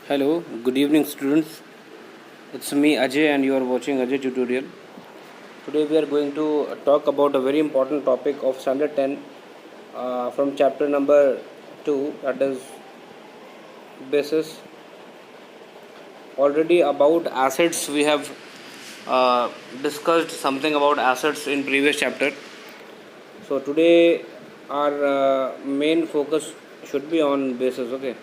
Hello, good evening students. It's me Ajay and you are watching Ajay tutorial. Today we are going to talk about a very important topic of standard 10 from chapter number 2, that is basis. Already about acids we have discussed something about acids in previous chapter. So today our main focus should be on bases. Okay,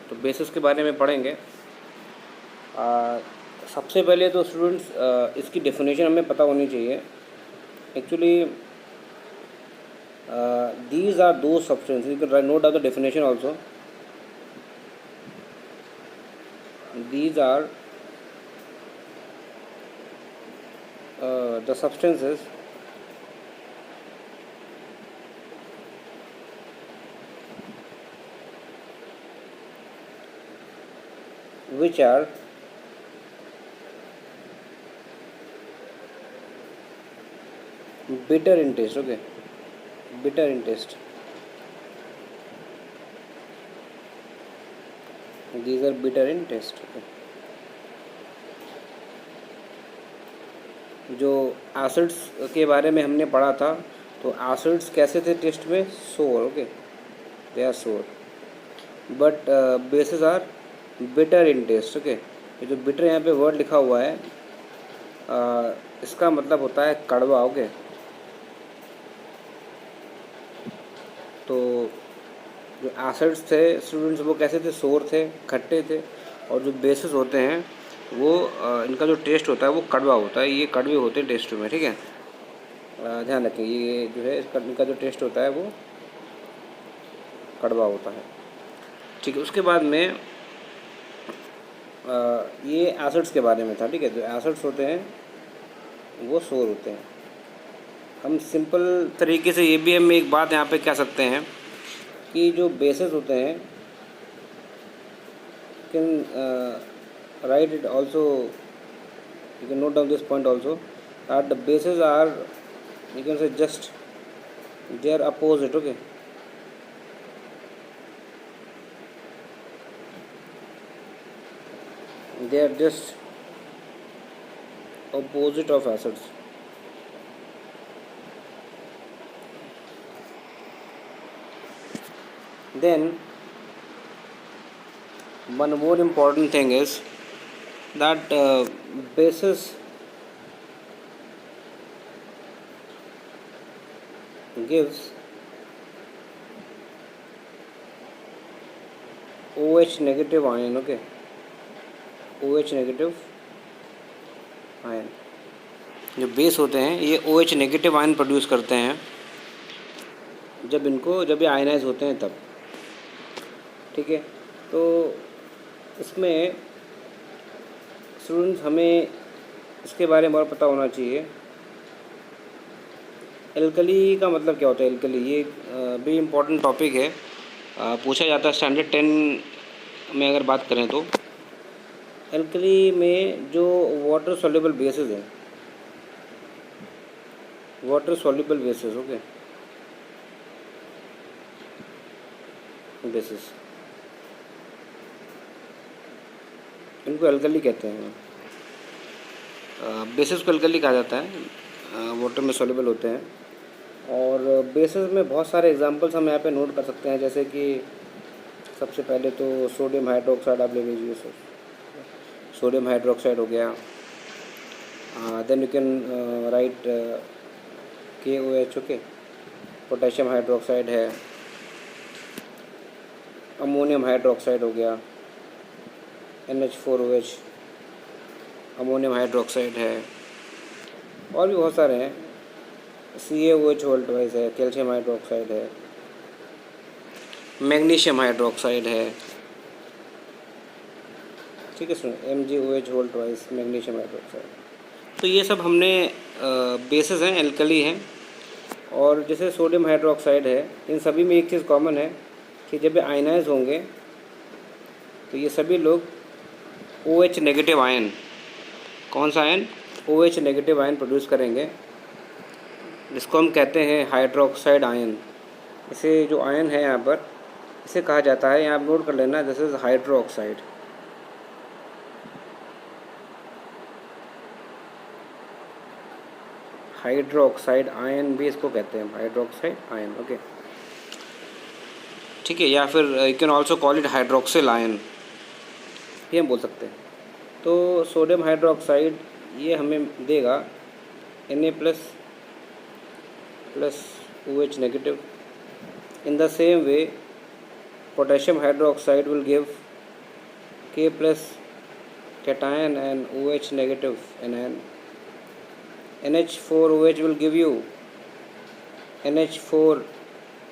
तो basis के बारे में पढ़ेंगे. सबसे पहले तो students इसकी definition हमें पता होनी चाहिए. एक्चुअली दीज आर दो substance, you can note down the definition also. These are the substances which are bitter in taste. Okay, bitter in taste. These are bitter in taste. Okay. जो acids के बारे में हमने पढ़ा था, तो acids कैसे थे टेस्ट में? Sour. Okay, they are sour. But bases are bitter in taste. Okay, ये जो बिटर यहाँ पे वर्ड लिखा हुआ है, इसका मतलब होता है कड़वा. ओके, तो जो एसिड्स थे स्टूडेंट्स वो कैसे थे? सोर थे, खट्टे थे. और जो बेसिस होते हैं वो इनका जो टेस्ट होता है वो कड़वा होता है. ये कड़वे होते हैं टेस्ट में. ठीक है, ध्यान रखें. ये जो है इनका जो टेस्ट होता है वो कड़वा होता है. ठीक है, उसके बाद में ये एसिड्स के बारे में था. ठीक है, जो एसिड्स होते हैं वो सोर होते हैं. हम सिंपल तरीके से ये भी हम एक बात यहाँ पे कह सकते हैं कि जो बेसिस होते हैं, can write it also, you can note down this point also, that the bases are, you can say just they are opposite. Okay, they are just opposite of acids. Then one more important thing is that bases gives OH negative ion. Okay, OH negative ion. जो base होते हैं ये OH negative ion produce करते हैं जब ये ionise होते हैं तब. ठीक है, तो इसमें स्टूडेंट्स हमें इसके बारे में और पता होना चाहिए. एल्कली का मतलब क्या होता है? एल्कली ये भी इम्पोर्टेंट टॉपिक है, पूछा जाता है स्टैंडर्ड 10 में. अगर बात करें तो एल्कली में जो वाटर सॉल्युबल बेसिस हैं, water soluble basis. Okay, basis इनको एल्कली कहते हैं. बेसिस को एल्कली कहा जाता है, वाटर में सॉल्युबल होते हैं. और बेसिस में बहुत सारे एग्जांपल्स हम यहाँ पे नोट कर सकते हैं, जैसे कि सबसे पहले तो सोडियम हाइड्रोक्साइड आप ले लीजिए. सोडियम हाइड्रोक्साइड हो गया. Then you can write KOH. Okay, potassium hydroxide है. अमोनियम हाइड्रोक्साइड हो गया, NH4OH, अमोनियम हाइड्रोक्साइड है. और भी बहुत सारे हैं. CaOH वोल्टवाइज है, कैल्शियम हाइड्रोक्साइड है, मैग्नीशियम हाइड्रोक्साइड है. ठीक है सुनो, MgOH वोल्टवाइज, मैग्नीशियम हाइड्रोक्साइड. तो ये सब हमने बेसिस हैं, एल्कली हैं. और जैसे सोडियम हाइड्रोक्साइड है, इन सभी में एक चीज़ कॉमन है कि जब ये आयनाइज होंगे तो ये सभी लोग OH नेगेटिव आयन, कौन सा ion? OH negative ion produce करेंगे, जिसको हम कहते हैं हाइड्रोक्साइड आयन. इसे जो आयन है यहाँ पर इसे कहा जाता है, यहाँ आप नोट कर लेना, this is hydro oxide. Hydro oxide ion भी इसको कहते हैं, हाइड्रो ऑक्साइड आयन। ओके, ठीक है, या फिर you can also call it hydroxyl ion, ये हम बोल सकते हैं। तो सोडियम हाइड्रोक्साइड ये हमें देगा Na plus OH negative. In the same way potassium hydroxide will give K plus cation and OH negative anion. NH4OH will give you NH4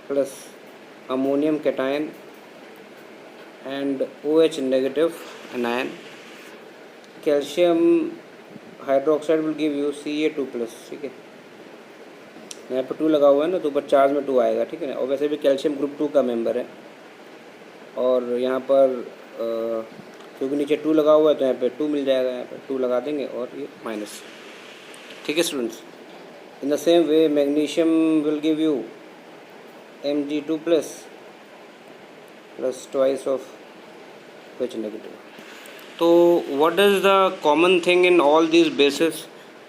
plus ammonium cation and OH negative anion. Calcium hydroxide will give you Ca2 plus। ठीक है, यहाँ पर 2 लगा हुआ है ना, तो ऊपर चार्ज में 2 आएगा, ठीक है ना। और वैसे भी कैल्शियम ग्रुप 2 का मेंबर है, और यहाँ पर क्योंकि नीचे 2 लगा हुआ है तो यहाँ पे 2 मिल जाएगा, यहाँ पे 2 लगा देंगे और ये माइनस। ठीक है students, in the same way magnesium will give you Mg2 plus twice of OH negative. तो what is the common thing in all these basis,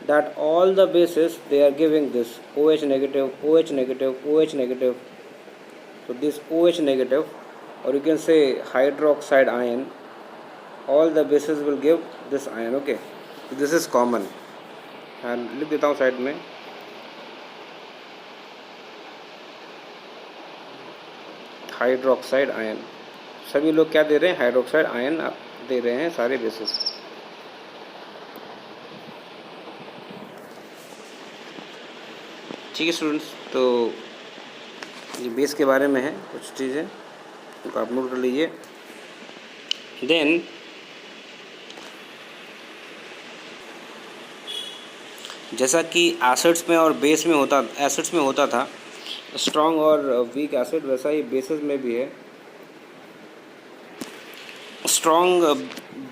that all the bases they are giving this OH negative, OH negative, OH negative. So this OH negative, or you can say hydroxide ion, all the bases will give this ion. Okay, so this is common, and लिख देता हूँ side में। Hydroxide ion, सभी लोग क्या दे रहे हैं, hydroxide ion आप दे रहे हैं सारे बेसिस। ठीक है स्टूडेंट्स, तो ये बेस के बारे में है कुछ चीज़ें, तो आप नोट कर लीजिए। देन जैसा कि एसिड्स में और बेस में होता, एसिड्स में होता था स्ट्रॉन्ग और वीक एसिड, वैसा ही बेसिस में भी है। स्ट्रॉन्ग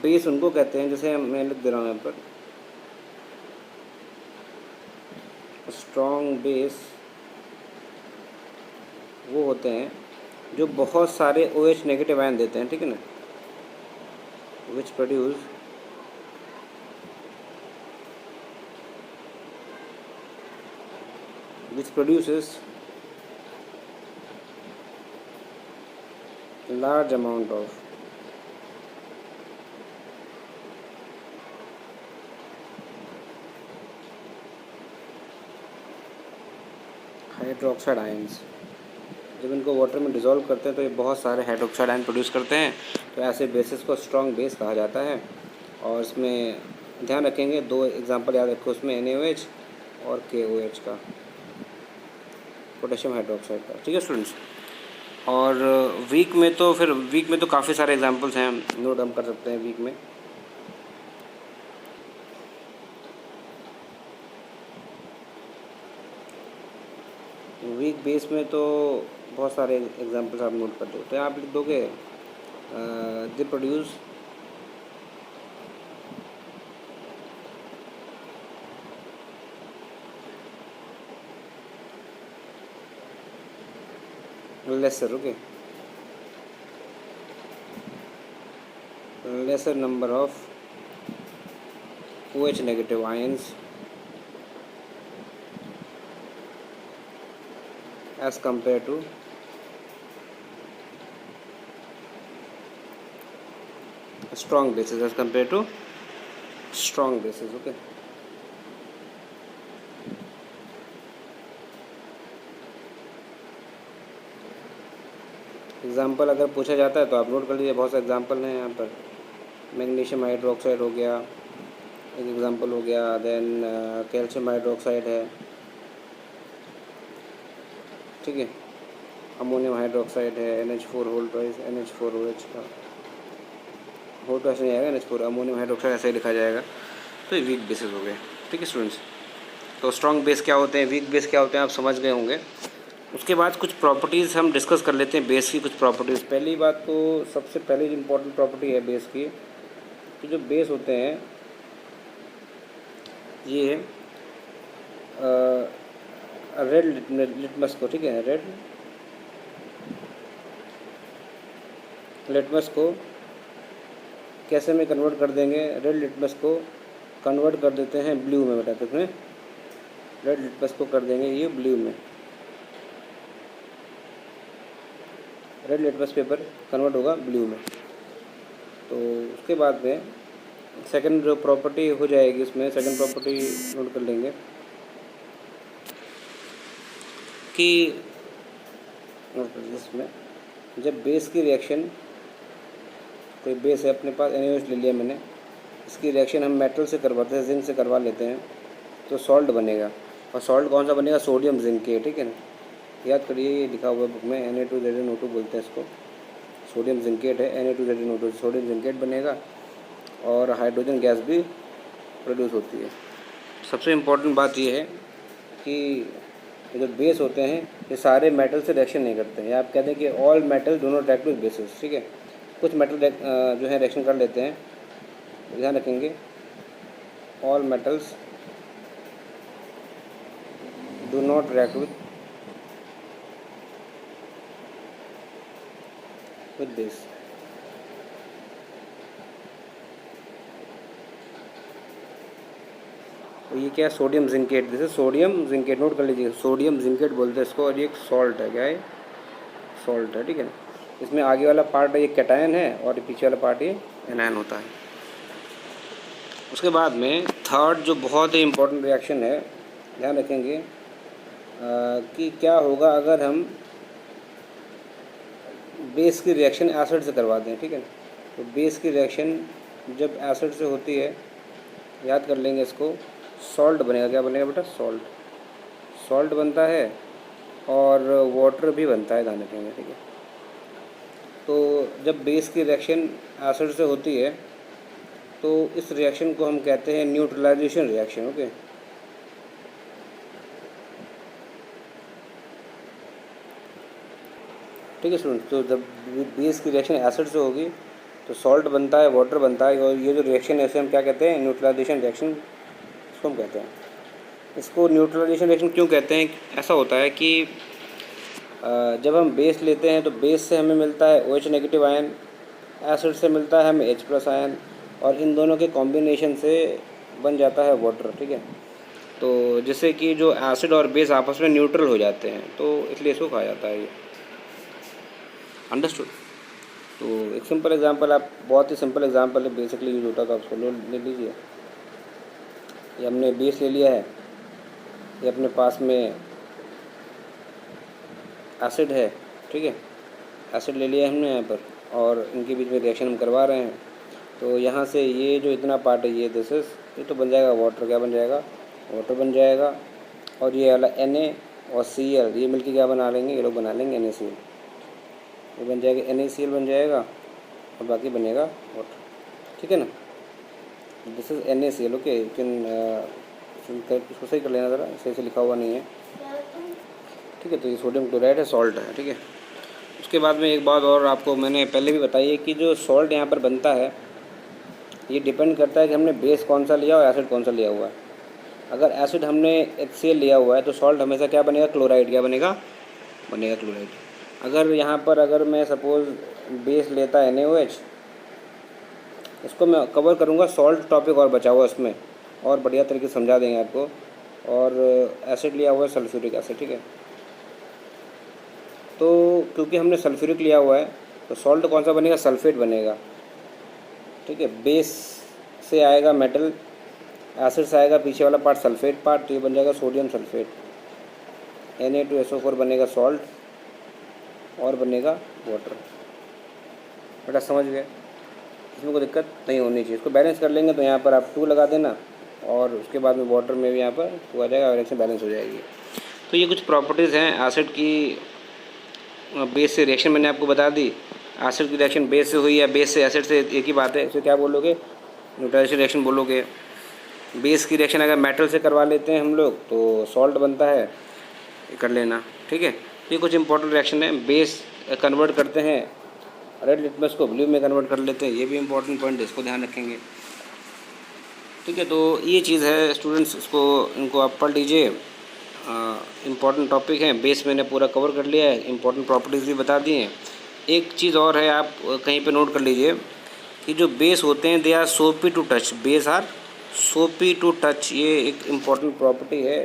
बेस उनको कहते हैं, जैसे मैं लिख दे रहा हूँ यहाँ पर, स्ट्रॉन्ग बेस वो होते हैं जो बहुत सारे OH नेगेटिव आयन देते हैं, ठीक है ना, which produces large amount of hydroxide ions. जब इनको वाटर में डिज़ोल्व करते हैं तो ये बहुत सारे हाइड्रोक्साइड आयन प्रोड्यूस करते हैं, तो ऐसे बेसिस को स्ट्रॉन्ग बेस कहा जाता है। और इसमें ध्यान रखेंगे 2 एग्जांपल याद रखो, उसमें NaOH और KOH का, पोटेशियम हाइड्रोक्साइड का। ठीक है स्टूडेंट्स, और वीक में तो काफ़ी सारे एग्जांपल्स हैं, नोट हम कर सकते हैं वीक में। वीक बेस में तो बहुत सारे एग्जांपल्स आप नोट कर दो, तो आप लिख दोगे they produce lesser, okay, lesser number of OH negative ions as compared to strong bases, as compared to strong bases, okay। Example अगर पूछा जाता है तो आप नोट कर लीजिए, बहुत से एग्जाम्पल हैं यहाँ पर। मैग्नीशियम हाइड्रोक्साइड हो गया एक एग्जाम्पल हो गया, देन कैल्शियम हाइड्रोक्साइड है, ठीक है, अमोनियम हाइड्रोक्साइड है, NH4 होल ट्वाइस NH4OH का, होल ट्वाइस नहीं आएगा, NH4 अमोनियम हाइड्रोक्साइड ऐसे ही लिखा जाएगा। तो ये वीक बेसिस हो गए, ठीक है स्टूडेंट्स। तो स्ट्रॉन्ग बेस क्या होते हैं, वीक बेस क्या होते हैं, आप समझ गए होंगे। उसके बाद कुछ प्रॉपर्टीज़ हम डिस्कस कर लेते हैं बेस की, कुछ प्रॉपर्टीज़। पहली बात तो सबसे पहली जो इम्पोर्टेंट प्रॉपर्टी है बेस की, तो जो बेस होते हैं ये रेड लिटमस को, ठीक है, रेड लिटमस को कैसे में कन्वर्ट कर देंगे, रेड लिटमस को कन्वर्ट कर देते हैं ब्लू में बेटा। किसमें? रेड लिटमस को कर देंगे ये ब्लू में। रेड लिटमस पेपर कन्वर्ट होगा ब्लू में। तो उसके बाद में सेकंड जो प्रॉपर्टी हो जाएगी इसमें, सेकंड प्रॉपर्टी नोट कर लेंगे कि इसमें जब बेस की रिएक्शन, कोई बेस है अपने पास, NaOH ले लिया मैंने, इसकी रिएक्शन हम मेटल से करवाते हैं, जिंक से करवा लेते हैं, तो सॉल्ट बनेगा। और सॉल्ट कौन सा बनेगा? सोडियम जिंकेट, ठीक है ना। याद करिए, ये लिखा हुआ है बुक में, Na2ZnO2 बोलते हैं इसको, सोडियम जिंकेट है, Na2ZnO2 सोडियम जिंकेट बनेगा और हाइड्रोजन गैस भी प्रोड्यूस होती है। सबसे इम्पोर्टेंट बात ये है कि जो बेस होते हैं ये सारे मेटल से रिएक्शन नहीं करते हैं, या आप कहते हैं कि all metal do not react with basis, ठीक है। कुछ मेटल जो है रिएक्शन कर लेते हैं, ध्यान रखेंगे, all metals do not react with base. तो ये क्या है? सोडियम जिंकेट, जैसे सोडियम जिंकेट, नोट कर लीजिए, सोडियम जिंकेट बोलते हैं इसको। और ये एक सॉल्ट है, क्या है? सॉल्ट है, ठीक है ना। इसमें आगे वाला पार्ट ये कैटायन है और पीछे वाला पार्ट ये एनायन होता है। उसके बाद में थर्ड जो बहुत ही इम्पोर्टेंट रिएक्शन है, ध्यान रखेंगे कि क्या होगा अगर हम बेस की रिएक्शन एसिड से करवा दें, ठीक है ना। तो बेस की रिएक्शन जब एसिड से होती है, याद कर लेंगे इसको, सॉल्ट बनेगा। क्या बनेगा बेटा? सॉल्ट। सॉल्ट बनता है और वाटर भी बनता है, ध्यान रखेंगे, ठीक है। तो जब बेस की रिएक्शन एसिड से होती है तो इस रिएक्शन को हम कहते हैं न्यूट्रलाइजेशन रिएक्शन, ओके। ठीक है स्टूडेंट। तो जब बेस की रिएक्शन एसिड से होगी तो सॉल्ट बनता है, वाटर बनता है, और ये जो रिएक्शन है इसे हम क्या कहते हैं? न्यूट्रलाइजेशन रिएक्शन इसको हम कहते हैं। इसको न्यूट्रलाइजेशन रिएक्शन क्यों कहते हैं? ऐसा होता है कि जब हम बेस लेते हैं तो बेस से हमें मिलता है OH नेगेटिव आयन, एसिड से मिलता है हमें H प्लस आयन, और इन दोनों के कॉम्बिनेशन से बन जाता है वाटर, ठीक है। तो जिससे कि जो एसिड और बेस आपस में न्यूट्रल हो जाते हैं, तो इसलिए इसको कहा जाता है ये। अंडरस्टूड। तो एक सिंपल एग्जांपल, आप बहुत ही सिंपल एग्जांपल है, बेसिकली यूज होता था, उसको ले लीजिए। ये हमने बेस ले लिया है, ये अपने पास में एसिड है, ठीक है, एसिड ले लिया है हमने यहाँ पर, और इनके बीच में रिएक्शन हम करवा रहे हैं। तो यहाँ से ये जो इतना पार्ट है ये ये तो बन जाएगा वाटर। क्या बन जाएगा? वाटर बन जाएगा। और ये वाला Na और Cl ये मिलके क्या बना लेंगे? ये लोग बना लेंगे NaCl। ये बन जाएगा NaCl बन जाएगा, और बाकी बनेगा वाटर, ठीक है ना। This is NaCl, okay. इसको सही कर लेना ज़रा, सही से लिखा हुआ नहीं है, ठीक है। तो ये सोडियम क्लोराइड है, सॉल्ट है, ठीक है। उसके बाद में एक बात और आपको मैंने पहले भी बताई है कि जो सॉल्ट यहाँ पर बनता है ये डिपेंड करता है कि हमने बेस कौन सा लिया और एसिड कौन सा लिया हुआ है। अगर एसिड हमने HCl लिया हुआ है तो सॉल्ट हमेशा क्या बनेगा? क्लोराइड। क्या बनेगा? बनेगा क्लोराइड। अगर यहाँ पर अगर मैं सपोज़ बेस लेता है NaOH, इसको मैं कवर करूँगा, सॉल्ट टॉपिक और बचा हुआ इसमें, और बढ़िया तरीके से समझा देंगे आपको। और एसिड लिया हुआ है सल्फ्यूरिक एसिड, ठीक है। तो क्योंकि हमने सल्फ्यूरिक लिया हुआ है तो सॉल्ट कौन सा बनेगा? सल्फेट बनेगा, ठीक है। बेस से आएगा मेटल, एसिड से आएगा पीछे वाला पार्ट सल्फेट पार्ट, तो ये बन जाएगा सोडियम सल्फेट। Na2SO4 बनेगा सॉल्ट, और बनेगा वाटर। बेटा समझ गए? इसमें कोई दिक्कत नहीं होनी चाहिए। इसको बैलेंस कर लेंगे तो यहाँ पर आप 2 लगा देना, और उसके बाद में वाटर में भी यहाँ पर 2 आ जाएगा, और रिएक्शन बैलेंस हो जाएगी। तो ये कुछ प्रॉपर्टीज़ हैं एसिड की। बेस से रिएक्शन मैंने आपको बता दी, एसिड की रिएक्शन बेस से हुई या बेस से एसिड से, एक ही बात है। इसे क्या बोलोगे? न्यूट्रलाइजेशन रिएक्शन बोलोगे। बेस की रिएक्शन अगर मेटल से करवा लेते हैं हम लोग तो सॉल्ट बनता है, कर लेना, ठीक है। ये कुछ इंपॉर्टेंट रिएक्शन है। बेस कन्वर्ट करते हैं, रेड लिटमस को ब्लू में कन्वर्ट कर लेते हैं, ये भी इंपॉर्टेंट पॉइंट है, इसको ध्यान रखेंगे, ठीक है। तो ये चीज़ है स्टूडेंट्स, इनको आप पढ़ लीजिए। इम्पॉर्टेंट टॉपिक है। बेस मैंने पूरा कवर कर लिया है, इम्पॉर्टेंट प्रॉपर्टीज़ भी बता दी हैं। एक चीज़ और है, आप कहीं पे नोट कर लीजिए कि जो बेस होते हैं दे आर सोपी टू टच, बेस आर सोपी टू टच, ये एक इम्पॉर्टेंट प्रॉपर्टी है